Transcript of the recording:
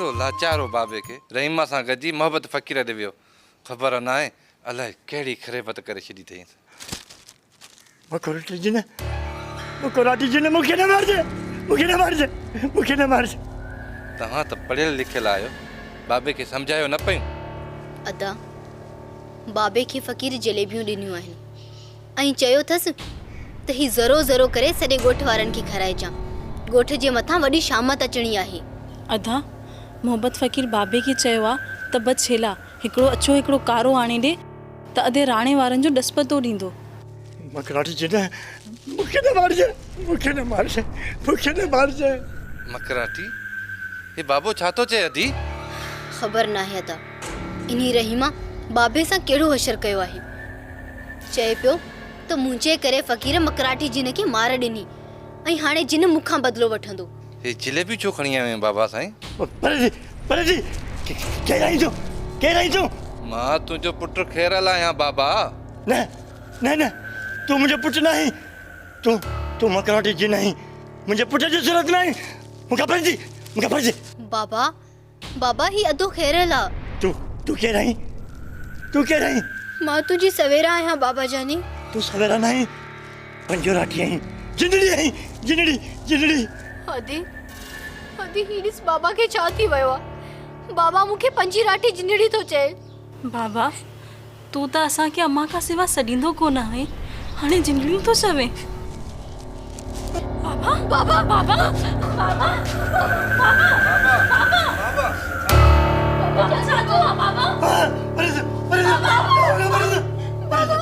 केतिरो लाचारो बाबे खे रहीमा सां गॾिजी मोहबत फ़क़ीर ॾे वियो। ख़बर न आहे अलाए कहिड़ी खरेबत करे छॾी अथई। मकुराटी जी ने मूंखे न मारजे, मूंखे न मारजे। तव्हां त पढ़ियल लिखियल आहियो, बाबे खे सम्झायो न पियूं? अदा बाबे खे फ़क़ीर जलेबियूं ॾिनियूं आहिनि ऐं चयो अथसि त ही ज़रो ज़रो करे सॼे ॻोठ वारनि खे खाराइजां। ॻोठ जे मथां वॾी शामत अचणी आहे। अदा मोहब्बत फ़क़ीर बाबे खे चयो आहे त बस छेला हिकिड़ो अछो हिकिड़ो कारो आणे ॾे त अधे राणे वारनि जो ॾसपतो ॾींदो। मकुराटी जी ने मूंखे न मारजे। मकराटी हे बाबो छा थो चए अधी? ख़बर नाहे अदा इन्ही रहीमा बाबे सां कहिड़ो हशर कयो आहे। चए पियो त मुंहिंजे करे फ़क़ीर मकराटी जिन खे मार ॾिनी ऐं हाणे जिन मूंखां बदिलो वठंदो। हे जिलेबी छो खणी आयो आहीं बाबा साईं? पर जी केरु आई तूं? मां तुंहिंजो पुटु खेरल आहियां बाबा। न तूं मुंहिंजो पुटु न आहीं। तूं मकराटी जी न आहीं। मुंहिंजे पुट जी ज़रूरत न आहे। मूंखां भॼ। बाबा ही अधो खेरल आहे। तूं केरु आहीं? मां तुंहिंजी सवेरा आहियां बाबा जानी। तूं सवेरा न आहीं, पंजो राठी आहीं, जिंदड़ी। अदी ही ॾिस बाबा खे छा थी वियो आहे। बाबा मूंखे पंजी राठी जिंदड़ी थो चए। बाबा तूं त असांखे अम्मा खां सिवा सॾींदो कोन आहे, हाणे जिंदड़ियूं थो चवे। बाबा